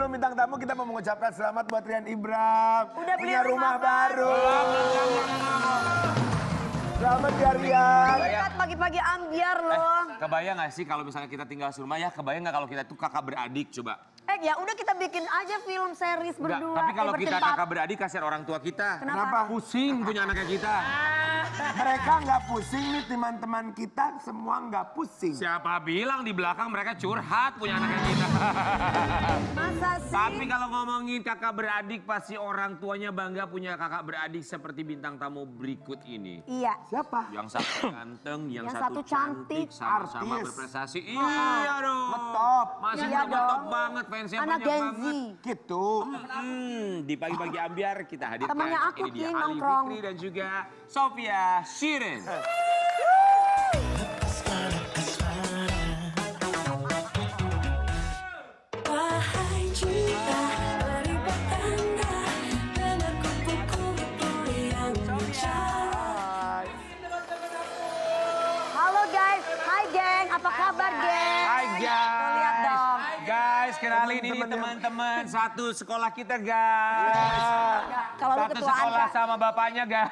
sebelum bintang tamu kita mau mengucapkan selamat buat Rian Ibram. Udah beli punya rumah baru. Selamat ya Rian. Lihat pagi-pagi ambiar loh. Kebayang gak sih kalau misalnya kita tinggal serumah ya, kebayang gak kalau kita tuh kakak beradik coba? Ya udah kita bikin aja film series Enggak, berdua. tapi kalau kita bertempat. kakak beradik kasihan orang tua kita. Kenapa? Pusing punya anaknya kita. Mereka nggak pusing nih teman-teman kita semua nggak pusing. Siapa bilang di belakang mereka curhat punya anaknya kita. Masa sih? Tapi kalau ngomongin kakak beradik pasti orang tuanya bangga punya kakak beradik seperti bintang tamu berikut ini. Iya. Siapa? Yang satu ganteng, yang Yang satu satu cantik, sama-sama artis. berprestasi. Iya dong. Ngetop. Masih Iya ngetop dong. banget, fansnya Anak banyak Gen Z. banget. Gitu. Di pagi-pagi ambiar kita hadirkan. Temannya aku, Ini dia King, Ali nongkrong. Fikri dan juga Sofia Shirin. Wahai cinta, beri petanda dengan kupu-kupu yang mencari. Halo guys, hai geng, apa kabar geng? Hai guys. Lihat dong. Guys, kenalin ini Teman-teman teman-teman satu sekolah kita guys. Kalau lu Satu ketuaan sekolah Kak. sama bapaknya guys.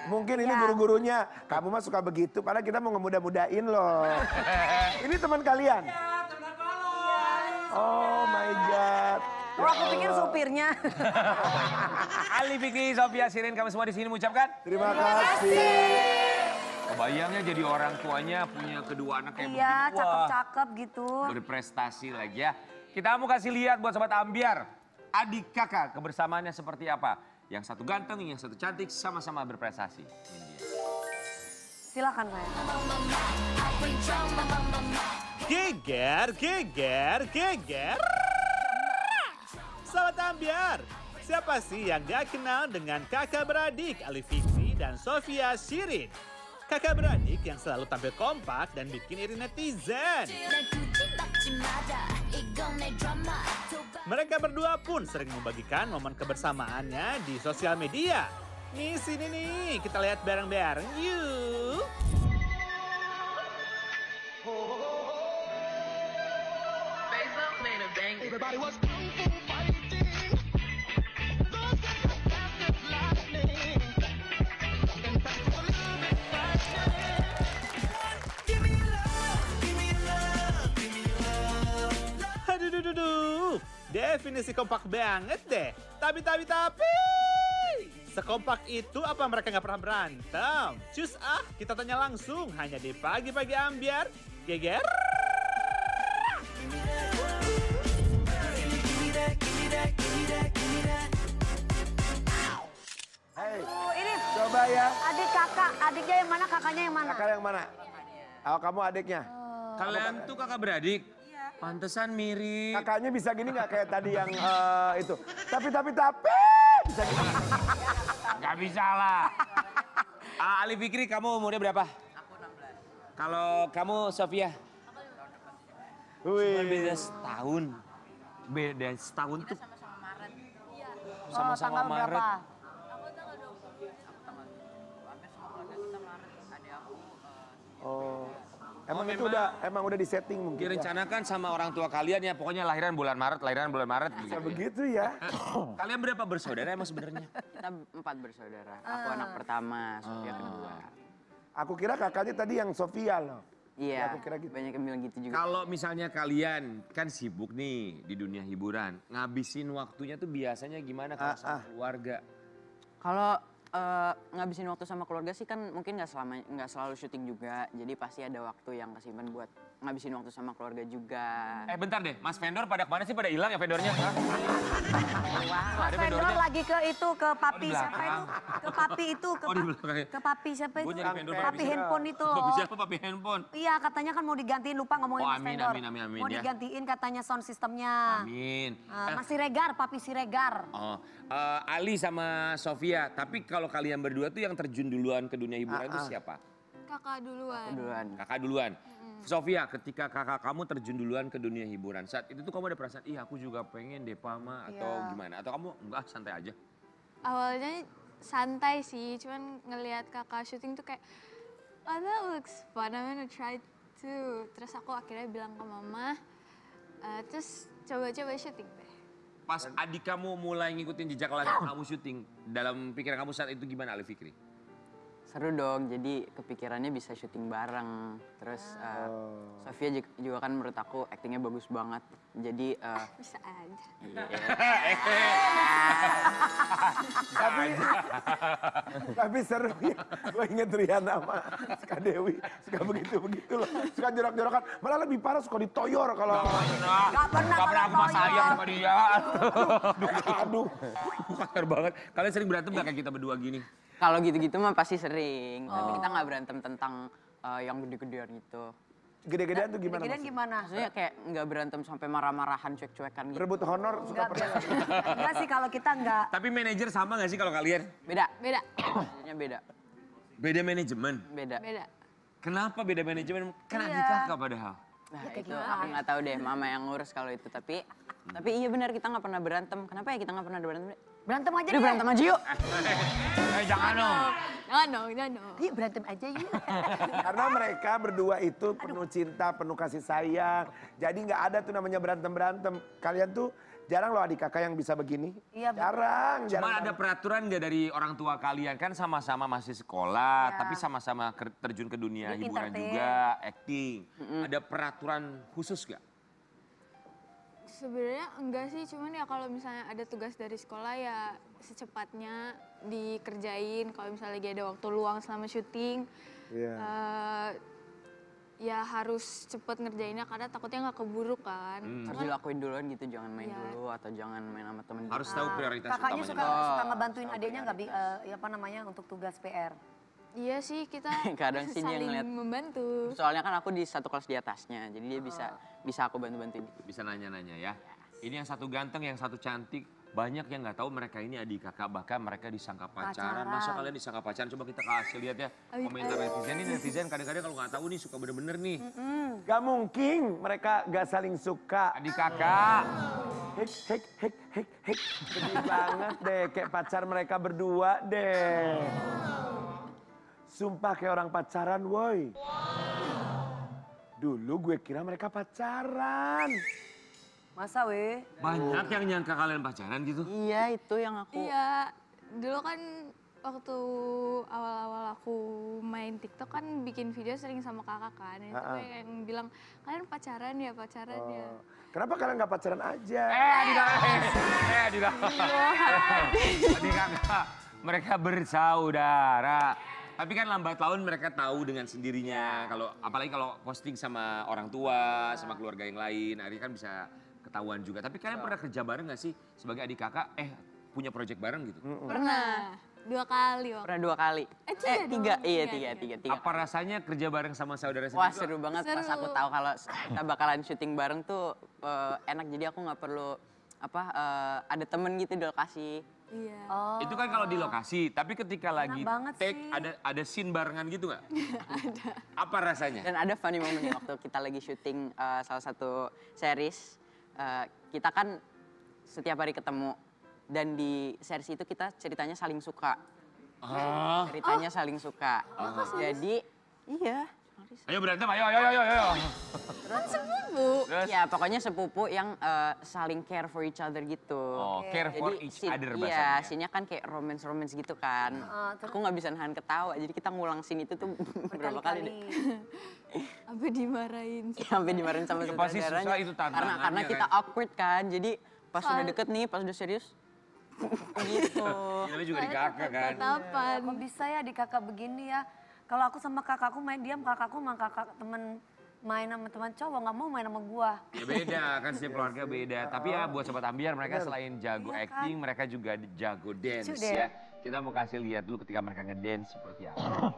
Mungkin ini Ya. guru-gurunya. Kamu mah suka begitu. Padahal kita mau ngemudah-mudahin loh. Ini teman kalian? Oh my God. Oh aku pikir supirnya. Ali Fikri, Sofia Shirin, kami semua di sini mengucapkan Terima kasih. kebayangnya jadi orang tuanya punya kedua anak kayak Iya, begini. Wah, cakep-cakep gitu. berprestasi lagi ya. Kita mau kasih lihat buat sobat ambiar. Adik kakak kebersamaannya seperti apa. Yang satu ganteng, yang satu cantik, sama-sama berprestasi. Ini dia. Silakan saya. Geger, geger, geger. Sahabat ambiar, siapa sih yang gak kenal dengan kakak beradik Ali Fikri dan Sofia Shirin? Kakak beradik yang selalu tampil kompak dan bikin iri netizen. Mereka berdua pun sering membagikan momen kebersamaannya di sosial media. Nih sini nih, kita lihat bareng-bareng yuk. Aduh, duh, duh, duh. Definisi kompak banget deh. Tapi. Sekompak itu apa mereka nggak pernah berantem? Cus kita tanya langsung hanya di pagi-pagi ambiar. Geger. Hei, Ini coba ya. adik kakak, adiknya yang mana, kakaknya yang mana? Kakak yang mana? Oh, kamu adiknya. Kalian tuh kakak beradik? Pantesan mirip. Kakaknya bisa gini nggak kayak tadi yang itu? Tapi. Bisa gini. Gak bisa lah. Ali Fikri, kamu umurnya berapa? Aku 16. Kalau kamu, Sofia? Cuma beda Wih. setahun. Beda setahun tuh. Sama-sama Maret. Iya. Sama-sama tanggal Maret. berapa? Aku tanggal 20. Aku tanggal 20. Hampir semua keluarga kita Maret. Adik aku Oh. Emang Oh, itu memang. emang udah disetting mungkin. Ya? Direncanakan sama orang tua kalian ya, pokoknya lahiran bulan Maret. Bisa begitu ya. Kalian berapa bersaudara emang sebenarnya? Kita 4 bersaudara. Aku anak pertama, Sofia kedua. Aku kira kakaknya tadi yang Sofia loh. Iya, aku kira gitu. banyak yang bilang gitu juga. Kalau misalnya kalian kan sibuk nih di dunia hiburan, ngabisin waktunya tuh biasanya gimana kalau sama keluarga? Kalau ngabisin waktu sama keluarga sih kan mungkin nggak selalu syuting juga. Jadi pasti ada waktu yang kesimpan buat ngabisin waktu sama keluarga juga. Bentar deh, Mas vendor pada kemana sih? Pada hilang ya vendornya? Hah? Mas Ada vendor vendornya. lagi ke itu, ke papi di siapa belakang. itu? Ke papi itu, Oh, di belakang ya. ke papi siapa Gua itu? jadi vendor Papi handphone itu Papi loh. siapa? Papi handphone. Iya katanya kan mau digantiin, lupa ngomongin Oh, Mas amin, vendor. amin, Mau ya. digantiin katanya sound systemnya. Amin. Mas Siregar, papi Siregar. Oh, Ali sama Sofia. Tapi kalau kalian berdua tuh yang terjun duluan ke dunia hiburan itu siapa? kakak duluan. Duluan. Kakak duluan. Sofia, ketika kakak kamu terjun duluan ke dunia hiburan, saat itu tuh kamu ada perasaan, ih aku juga pengen deh Pama atau Iya. gimana? Atau kamu enggak santai aja? Awalnya santai sih, cuman ngelihat kakak syuting tuh kayak, oh that looks fun, I'm gonna try too. Terus aku akhirnya bilang ke mama, Terus coba-coba syuting deh. Pas adik kamu mulai ngikutin jejak langkah kamu syuting, dalam pikiran kamu saat itu gimana Ali Fikri? Seru dong, jadi kepikirannya bisa syuting bareng. Terus Sofia juga kan menurut aku aktingnya bagus banget. Jadi Bisa aja. Tapi seru ya. Gue inget Riana sama Suka Dewi. Suka begitu-begitu loh. Suka jorok-jorokan. Malah lebih parah suka ditoyor kalau... Gak pernah aku mah sayang sama dia. Aduh. Kasar banget. Kalian sering berantem gak kayak kita berdua gini? kalau gitu-gitu mah pasti sering. Tapi kita nggak berantem tentang yang gede-gedean gitu. Gede-gedean tuh gimana Gede-gedean maksudnya? gimana? Maksudnya kayak nggak berantem sampai marah-marahan, cuek-cuekan gitu. Rebut honor suka pernah. Enggak sih kalau kita enggak. Tapi manajer sama gak sih kalau kalian? Beda. Beda. Maksudnya beda. Beda manajemen. Beda. Beda. Kenapa beda manajemen? Kan Iya. adik kakak padahal. Nah itu aku nggak tahu deh mama yang ngurus kalau itu. Tapi iya benar kita nggak pernah berantem. Kenapa ya kita nggak pernah berantem? Berantem aja Udah deh. berantem aja yuk. Jangan dong. Jangan dong. Yuk berantem aja yuk. Karena mereka berdua itu penuh cinta, penuh kasih sayang. Jadi nggak ada tuh namanya berantem-berantem. Kalian tuh jarang loh adik kakak yang bisa begini. Iya, betul. Jarang. Cuma ada peraturan nggak dari orang tua kalian? Kan sama-sama masih sekolah, Ya. tapi sama-sama terjun ke dunia Di hiburan entertain. juga, acting. Ada peraturan khusus gak? Sebenarnya enggak sih, cuman ya kalau misalnya ada tugas dari sekolah ya secepatnya dikerjain. Kalau misalnya lagi ada waktu luang selama syuting, Iya. ya harus cepet ngerjainnya karena takutnya nggak keburu kan. Harus dilakuin duluan gitu, jangan main Iya. dulu atau jangan main sama temen. Harus tahu prioritas Kakaknya utamanya. suka ngebantuin adiknya nggak apa namanya untuk tugas PR. Iya sih kita Kadang sih dia saling ngeliat. membantu. Soalnya kan aku di satu kelas di atasnya, jadi dia bisa aku bantu-bantuin. Bisa nanya-nanya ya. Ini yang satu ganteng, yang satu cantik. Banyak yang nggak tahu mereka ini adik kakak, bahkan mereka disangka pacaran. Masa kalian disangka pacaran? Coba kita kasih lihat ya komentar netizen. Ini netizen kadang-kadang kalau nggak tahu nih suka bener-bener nih. Gak mungkin mereka gak saling suka. Adik kakak. Hek. Sedih banget deh, kayak pacar mereka berdua deh. Sumpah kayak orang pacaran, woi. Dulu gue kira mereka pacaran. Masa weh? Banyak yang nyangka kalian pacaran gitu. Iya itu yang aku. Iya, dulu kan waktu awal-awal aku main TikTok kan bikin video sering sama kakak kan. Itu kayak yang bilang, kalian pacaran ya. Kenapa kalian gak pacaran aja? Adik kakak. Mereka bersaudara. Tapi kan lambat laun mereka tahu dengan sendirinya. Kalau apalagi kalau posting sama orang tua, sama keluarga yang lain, akhirnya kan bisa ketahuan juga. Tapi kalian pernah kerja bareng gak sih sebagai adik kakak? Punya project bareng gitu? Pernah 2 kali waktu. Pernah 2 kali. Tiga. Iya, tiga. Apa rasanya kerja bareng sama saudara sendiri? Wah seru banget pas Seru. aku tahu kalau kita bakalan syuting bareng tuh enak. Jadi aku nggak perlu ada temen gitu di lokasi. Iya. Itu kan kalau di lokasi, tapi ketika lagi banget take sih. ada scene barengan gitu nggak? Ada. Apa rasanya? Dan ada funny moment waktu kita lagi syuting salah satu series. Kita kan setiap hari ketemu. Dan di series itu kita ceritanya saling suka. Ceritanya saling suka. Jadi, iya. Ayo berantem, ayo. Sepupu. Ya pokoknya sepupu yang saling care for each other gitu. Oh, care for each other Iya, bahasanya. scene-nya kan kayak romance-romance gitu kan. Aku nggak bisa nahan ketawa, jadi kita ngulang scene itu tuh berapa kali deh. Sampai dimarahin. Sampai dimarahin sama Ya, pasti saudaranya. susah itu tantangannya Karena kan. kita awkward kan, jadi pas udah deket nih, pas udah serius, gitu. Ini juga di kakak kan. Tatapan. Kok bisa ya di kakak begini ya? Kalau aku sama kakakku main diam, kakakku sama kakak temen main sama teman cowok nggak mau main sama gua. Ya beda, kan setiap keluarga beda. Tapi ya buat Sobat Ambiar, mereka selain jago Iya kan? acting, mereka juga jago dance Lucu deh. ya. Kita mau kasih lihat dulu ketika mereka ngedance seperti apa.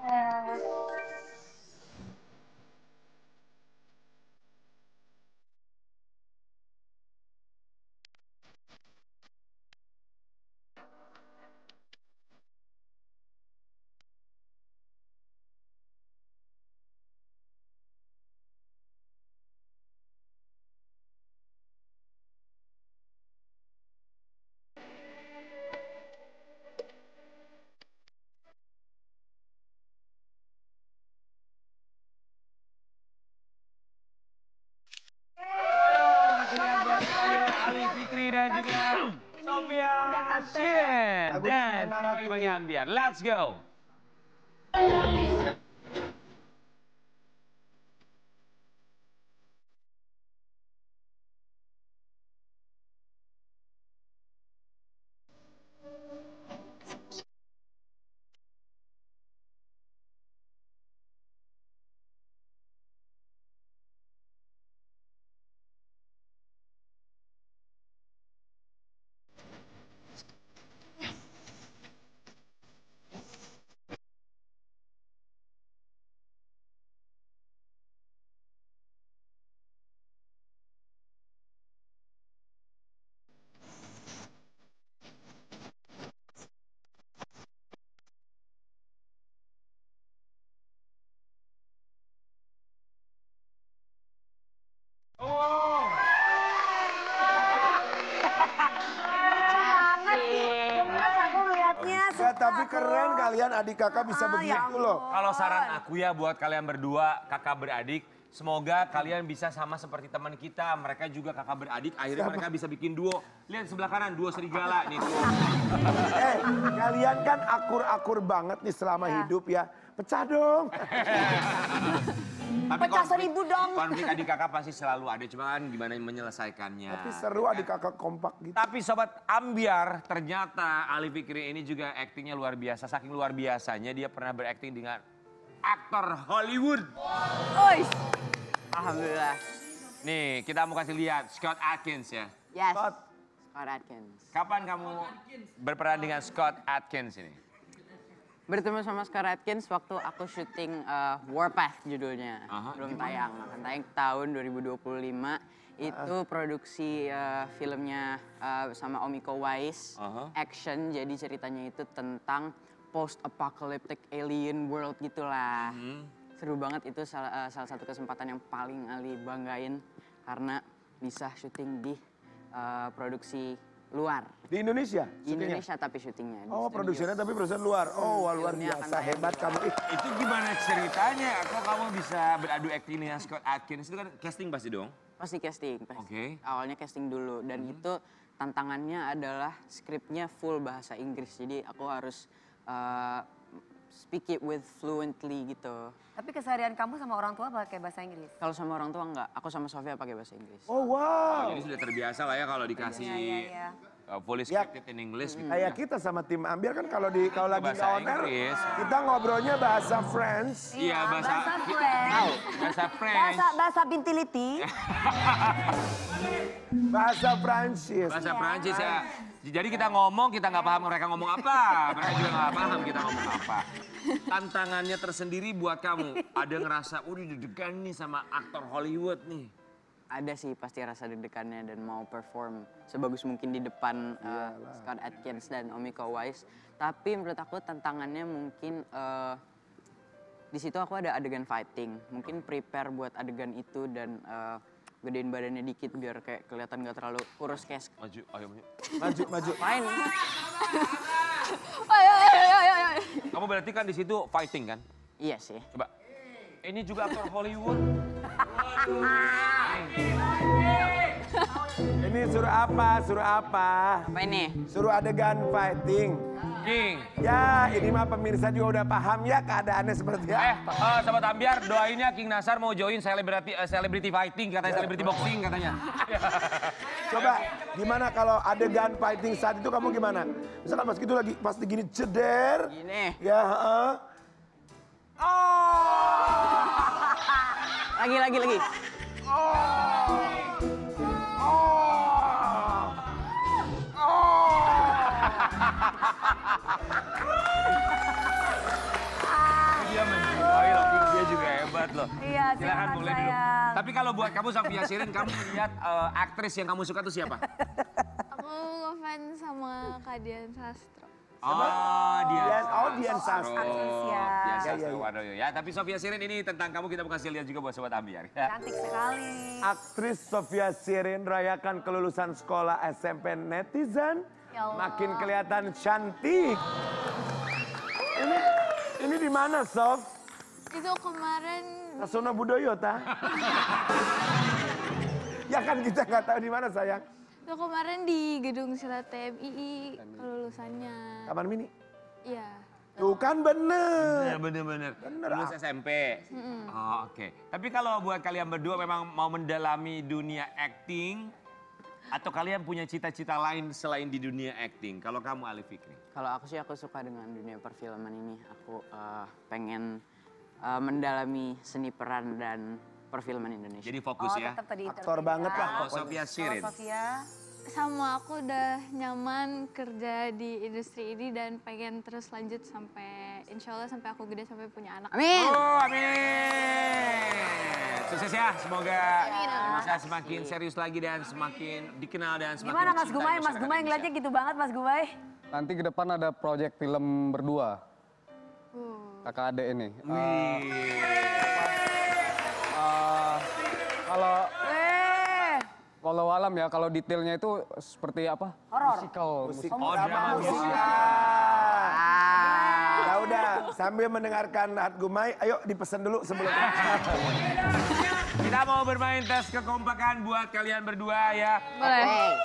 Shirin dan Bang Ambiar. Let's go. Ya, tapi keren kalian adik kakak bisa begitu loh. Kalau saran aku ya buat kalian berdua, kakak beradik, semoga kalian bisa sama seperti teman kita. Mereka juga kakak beradik, akhirnya mereka bisa bikin duo. Lihat sebelah kanan, duo serigala nih. Kalian kan akur-akur banget nih selama hidup ya. Pecah dong. Tapi Pecah 1000 dong. Konflik adik kakak pasti selalu ada, cuma kan gimana menyelesaikannya. Tapi seru adik kakak kompak gitu. Tapi Sobat Ambiar, ternyata Ali Fikri ini juga aktingnya luar biasa. Saking luar biasanya dia pernah berakting dengan aktor Hollywood. Ois. Alhamdulillah. Nih, kita mau kasih lihat Scott Adkins ya. Yes. Scott Adkins. Kapan kamu berperan dengan Scott Adkins ini? Bertemu sama Scott Adkins waktu aku syuting Warpath judulnya. Belum tayang. Akan tayang tahun 2025. Itu produksi filmnya sama Om Iko Uwais. Action, jadi ceritanya itu tentang post-apocalyptic alien world gitulah. Seru banget, itu salah satu kesempatan yang paling Ali banggain. Karena bisa syuting di produksi luar. Di Indonesia? Di Indonesia tapi syutingnya. Oh, produksinya tapi produsen luar. Oh, luar biasa, hebat kamu. Itu gimana ceritanya? Kok kamu bisa beradu akting dengan Scott Adkins? Itu kan casting pasti dong? Pasti casting. Oke. Awalnya casting dulu. Dan itu tantangannya adalah skripnya full bahasa Inggris. Jadi aku harus speak it with fluently gitu. Tapi keseharian kamu sama orang tua pakai bahasa Inggris? Kalau sama orang tua enggak, aku sama Sofia pakai bahasa Inggris. Oh, wow. Jadi sudah terbiasa lah ya kalau dikasih fully scripted in English gitu. Kayak kita sama tim Ambiar kan kalau lagi Bahasa nggak on air, Inggris. kita ngobrolnya bahasa French. Iya, bahasa French. bahasa French. Bahasa bintiliti. Bahasa Prancis. Bahasa Prancis ya. Jadi kita ngomong, kita nggak paham mereka ngomong apa. Mereka juga nggak paham kita ngomong apa. Tantangannya tersendiri buat kamu. Ada ngerasa, udah deg-degan nih sama aktor Hollywood nih. Ada sih pasti rasa deg-degannya dan mau perform sebagus mungkin di depan Scott Adkins dan Om Iko Uwais. Tapi menurut aku tantangannya mungkin di situ aku ada adegan fighting. Mungkin prepare buat adegan itu dan gedein badannya dikit biar kayak kelihatan gak terlalu kurus kayak. Maju, ayo maju. Maju. Main. Ayo. Kamu berarti kan di situ fighting kan? Iya sih. Coba. Ini juga aktor Hollywood. Ini suruh apa? Apa ini? Suruh adegan fighting. King. Ya, ini mah pemirsa juga udah paham ya keadaannya seperti apa. Sobat Ambiar, doainnya King Nasar mau join celebrity fighting, katanya celebrity boxing katanya. Coba, gimana kalau adegan fighting saat itu kamu gimana? Misalkan pas gitu lagi, pas gini ceder. Gini. Ya, Lagi. Dia menjiwai loh, King. Dia juga hebat loh. Iya, Silakan silakan, boleh duduk. sayang. Tapi kalau buat kamu Sofia Shirin, kamu lihat aktris yang kamu suka tuh siapa? Aku ngefans sama Kak Dian Sastro. Oh, Dian Sastro. Aktris ya. Dian Ya, Sastro, ya. waduh ya. Tapi Sofia Shirin ini tentang kamu kita mau kasih lihat juga buat Sobat Ambiar. Cantik sekali. Aktris Sofia Shirin rayakan kelulusan sekolah SMP netizen. Ya Allah. Makin kelihatan cantik. Ini di mana, Sof? Itu kemarin Sasono Budoyo, ta? Ya kan kita nggak tahu di mana, sayang. Itu kemarin di Gedung Silat TMII kelulusannya. Taman Mini. Iya. Tuh kan bener. Bener. Bener, Lulus SMP. Oh, oke. Tapi kalau buat kalian berdua memang mau mendalami dunia acting atau kalian punya cita-cita lain selain di dunia acting? Kalau kamu Ali Fikri? Kalau aku sih aku suka dengan dunia perfilman ini. Aku pengen mendalami seni peran dan perfilman Indonesia. Jadi fokus ya. Tetap tadi Aktor banget lah. Oh, Sofia Sirin. Sofia. Sama aku udah nyaman kerja di industri ini dan pengen terus lanjut sampai insya Allah sampai aku gede sampai punya anak. Amin. Oh, amin. Sukses ya, semoga bisa semakin serius lagi dan semakin dikenal dan semakin Gimana Mas dicintai Gumay? Mas masyarakat Gumay Indonesia. ngeliatnya gitu banget Mas Gumay. Nanti ke depan ada proyek film berdua. Kakak adek ini. Kalau alam ya, kalau detailnya itu seperti apa? Horor. Musikal. Oh, drama musik. Ya udah, sambil mendengarkan Hat Gumay, ayo dipesan dulu sebelum. Kita mau bermain tes kekompakan buat kalian berdua ya. Boleh.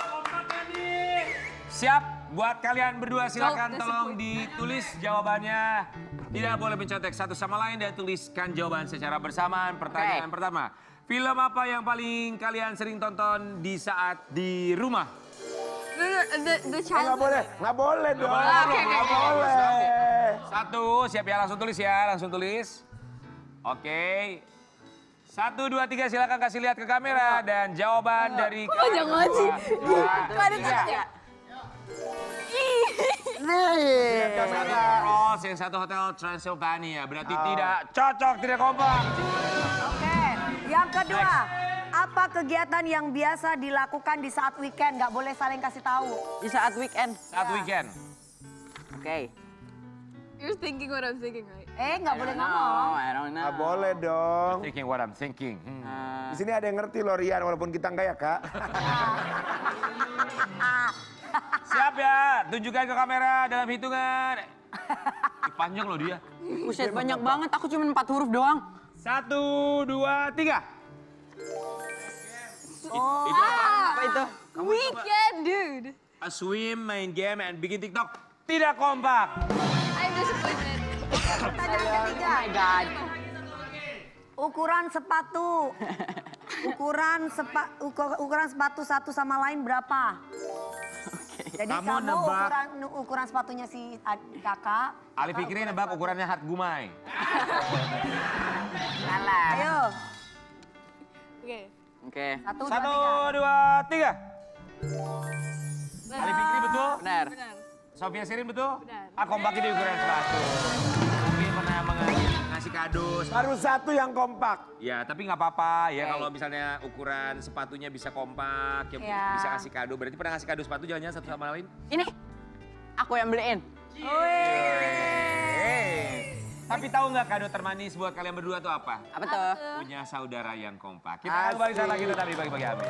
Siap, buat kalian berdua silakan tolong ditulis jawabannya. Tidak boleh mencontek satu sama lain dan tuliskan jawaban secara bersamaan. Pertanyaan pertama, film apa yang paling kalian sering tonton di saat di rumah? The Child. Nggak boleh dong. Nggak boleh. Boleh. 1, siap ya, langsung tulis ya, langsung tulis. Oke. 1, 2, 3 silakan kasih lihat ke kamera dan jawaban dari Panjang banget sih. Kok ada 3. Satu Rolls, yang satu Hotel Transylvania. Berarti tidak cocok, tidak kompak. Oke. Yang kedua, apa kegiatan yang biasa dilakukan di saat weekend? Nggak boleh saling kasih tahu. Di saat weekend. Saat weekend. Oke. You're thinking what I'm thinking, right? Nggak boleh ngomong. I don't know. Nggak boleh dong. Thinking what I'm thinking. Di sini ada yang ngerti loh Rian, walaupun kita enggak ya Kak. Siap ya, tunjukkan ke kamera dalam hitungan. Panjang loh dia. Buset, banyak banget. Aku cuma 4 huruf doang. 1, 2, 3. Apa itu? Weekend, dude. A swim, main game, and bikin TikTok. Tidak kompak. I'm disappointed. Pertanyaan ketiga. Oh my God. Ukuran sepatu. Ukuran sepatu satu sama lain berapa? Jadi Kamu kamu nebak. ukuran sepatunya si kakak. Ali Fikri nebak ukurannya Hat Gumay. Ayo. Oke. Oke. 1, 1, 2, 3. Ali Fikri betul? Benar. Sofia Sirin betul? Benar. Kompak di ukuran sepatu. Mungkin pernah ngasih kado. Baru satu yang kompak. Ya, tapi nggak apa-apa ya kalau misalnya ukuran sepatunya bisa kompak, ya Ya. bisa kasih kado. Berarti pernah ngasih kado sepatu jangan-jangan satu sama lain? Ini. Aku yang beliin. Tapi tahu nggak kado termanis buat kalian berdua tuh apa? Apa tuh? Punya saudara yang kompak. Kita kembali saat lagi, tapi bagi-bagi Amin.